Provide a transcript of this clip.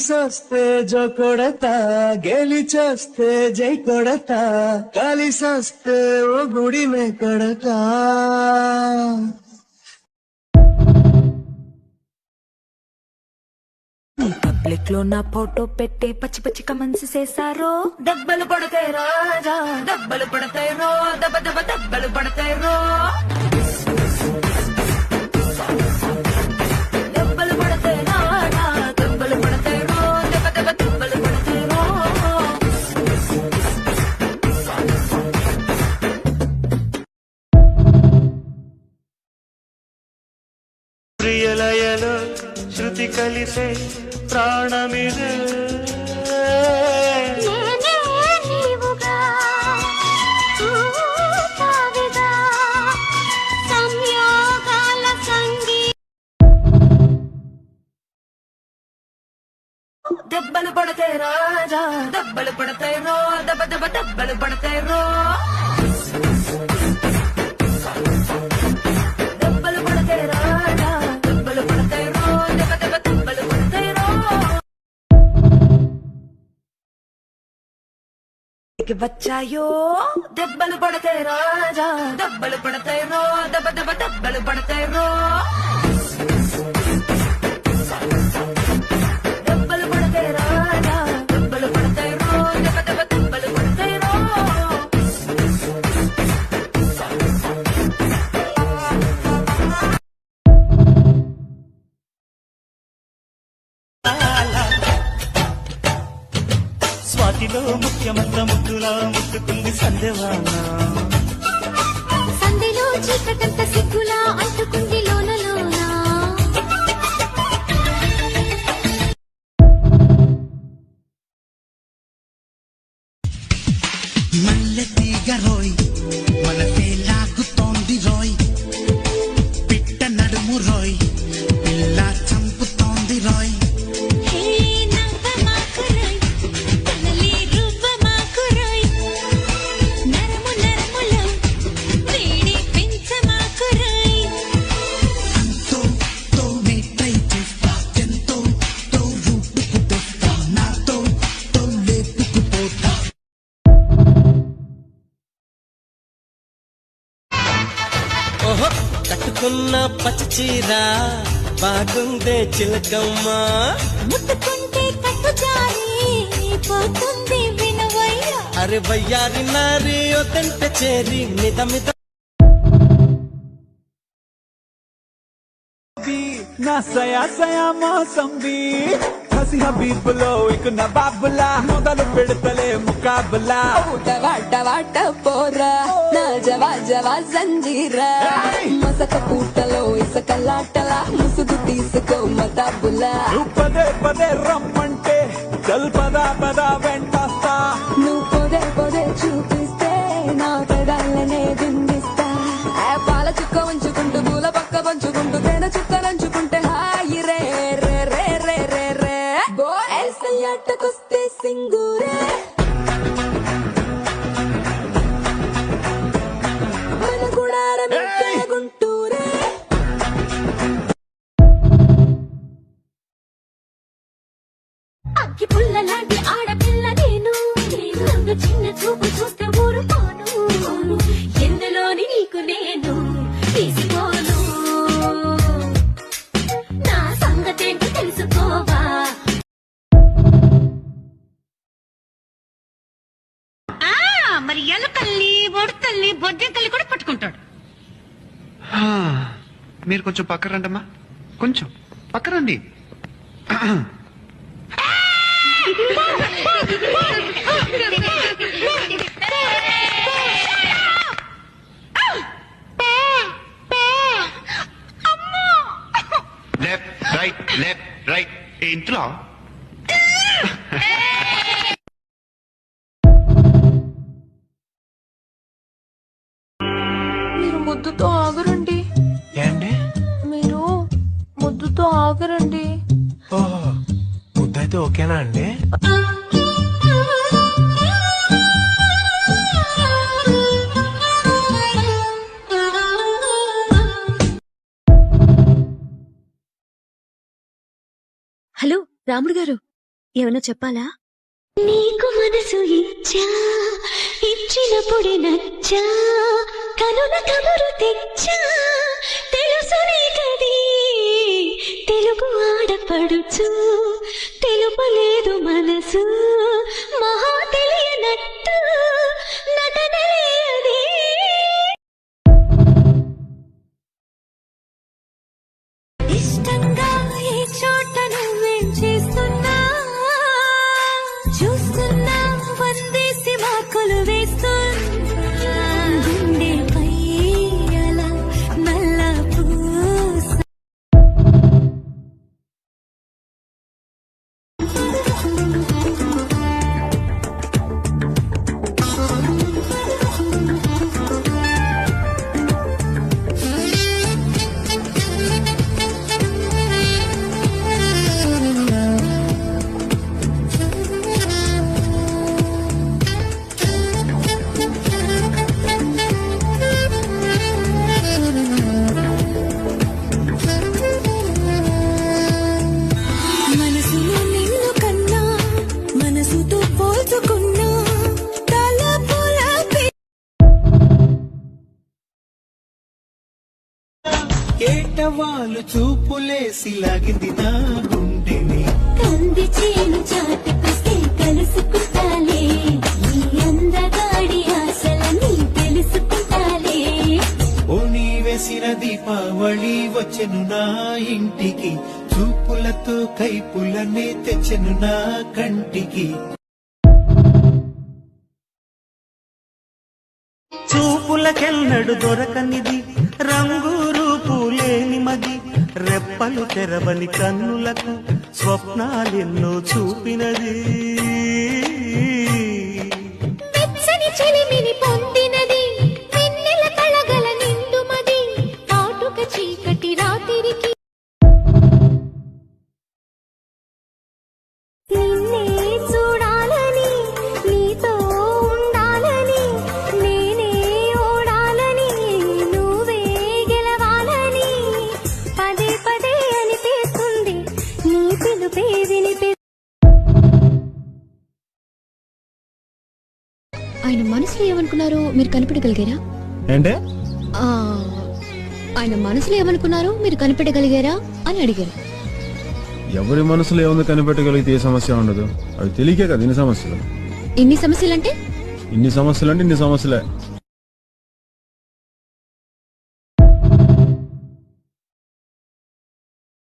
కలిసొస్తే జో కొడతా గెలిచొస్తే జై కొడతా కలిసొస్తే ఓ గుడి మే కొడతా పబ్లిక్ లో నా ఫోటో పెట్టే పచ్చి పచ్చి కమెంట్స్ చేశారో దెబ్బలు పడతాయి రాజా దెబ్బలు పడతాయి రో దెబ్బ దెబ్బ దెబ్బలు పడతాయి రో దెబ్బలు పడతాయి రాజా దెబ్బలు పడతాయి రో దెబ్బ దెబ్బ దెబ్బలు పడతాయి రో ప్రియలయలో శృతి కలిసే ప్రాణమిదే దెబ్బలు పడతాయి రాజా దెబ్బలు పడతాయి రో దెబ్బ దెబ్బ దెబ్బలు పడతాయి రో దెబ్బలు పడతాయి రాజా దెబ్బలు పడతాయి రో దెబ్బ దెబ్బ దెబ్బలు పడతాయి రో వచ్చాయో దెబ్బలు పడతాయి రాజా దెబ్బలు పడతాయి రో దెబ్బ దెబ్బ దెబ్బలు పడతాయి రో దెబ్బలు పడతాయి రాజా దెబ్బలు పడతాయి రో దెబ్బ దెబ్బ దెబ్బలు పడతాయి రో స్వాతిలో ముఖ్యమంత్ర ముద్దులా ముట్టుకుంది సందేవాన సందేలో చీకటంత సిగ్గులా అంటుకుంది లోన లోన మల్లె తీగ రోయ్ మనసే లాగుతోంది రోయ్ పిట్ట నడుము రోయ్ పిల్ల చంపుతోంది రోయ్ హే నవ్వ మాకురోయ్ కనలి రువ్వ మాకురోయ్ నరము నరములో వేడి పెంచ మాకురోయ్ అంతో తో ట్రై చేస్తా ఎంతో తో రూపుకు తెస్తా నాతో తో లేపుకుపోతా ఓహో కట్టుకున్న పచ్చి చీర బాగుందే చిలకమ్మ ముట్టుకుంటే కట్టు జారి పోతుంది వినవయ్య అరే వయ్యారి నారి ఒదంట చేరి మిద మిద నా సయా మోసంబి హసి హబీబులో ఇక నవాబులా మొదలు పెడతలే ముకాబులా వాట వాట పోరా నా జవా జవా జంజీరా మసక పూటలో ఇసకలాటలా ముసుగు తీసుకో మతాబులా నువ్వు పదే పదే రమ్మంటే చల్ పదా పదా వెంటొస్తా నువ్వు పొదే పొదే చూపిస్తే నా పెదాలనే బిందిస్తా పాల చుక్క ఉంచుకుంటూ పూల పక్క పంచుకుంటూ తేనె చుక్కలంచుకుంటే హాయి రే రే రే రే రే రే ఎల్సయ్యాటకొస్తే సింగూరే మన గుడారమే గుంటూరే అగ్గి పుల్ల లాంటి ఆడపిల్ల నేను నన్ను చిన్న చూపు చూస్తే ఊరుకోను ఎందులోని నీకు నేను తీసుకోను నా సంగతేంటో తెలుసుకోవా మరి ఎలుకల్ని బొడతల్ని బొద్దింకల్ని కూడా పట్టుకుంటాడు మీరు కొంచెం పక్క రండమ్మా కొంచెం పక్క రండి లెఫ్ట్ రైట్ ఇంట్లో మీరు ముద్దుతో ఆగరండి ఏంటి మీరు ముద్దుతో ఆగరండి ఓహో ముద్దైతే ఓకేనా అండి హలో రాముడు గారు, ఏమన్నా చెప్పాలా? నీకు మనసు ఇచ్చా, ఇచ్చినప్పుడే నచ్చా, కనుల కబురు తెచ్చా, తెలుసు నీకది తెలుగు ఆడపడుచు, తెలుపలేదు మనసు మహా తెలియనట్టు నటనలేదే. ఇష్టంగా ఈ చోట నువ్వేం చేస్తున్నా, చూస్తున్నా వందేసి మార్కులు వేస్తున్నా, గుండెపై అలా నల్ల పూస. మనసులో నిన్ను కన్నా, మనసుతో పోల్చుకున్నా, తలపుల ఏటవాళ్ళు చూపులేసి లాగింది నా గుండెని. కంది చేను చాటుకొస్తే కలుసుకుంటాలే, ఈ అందగాడి ఆశలని తెలుసుకుంటాలే. ఓ నీ వేసిన దీపావళి వచ్చెను నా ఇంటికి, చూపులతో కైపులనే తెచ్చెను నా కంటికి. చూపులకెన్నడు దొరకనిది రంగు రూపు లేని మది, రెప్పలు తెరవని కన్నులకు స్వప్నాలెన్నో చూపినది. వెచ్చని చెలిమిని పొందినది, వెన్నెల కళగల నిండుమది, కాటుక చీకటి రాత్రికి. నిన్నే చూడాలని, నీతో ఉండాలని, నేనే ఓడాలని, నువ్వే గెలవాలని పదే పదే అనిపిస్తుంది, నీ పిలుపే వినిపి. ఆయన మనసులో ఏమనుకున్నారో మీరు కనిపెట్టగలిగారా? ఏంటే ఆ, ఆయన మనసులో ఏమనుకున్నారో మీరు కనిపెట్టగలిగారా అని అడిగాను. ఎవరి మనసులో ఏముంది కనిపెట్టగలిగితే ఏ సమస్య ఉండదు. అవి తెలియకే కదా ఇన్ని సమస్యలు. ఎన్ని సమస్యలంటే? ఇన్ని సమస్యలు అంటే ఇన్ని సమస్యలే.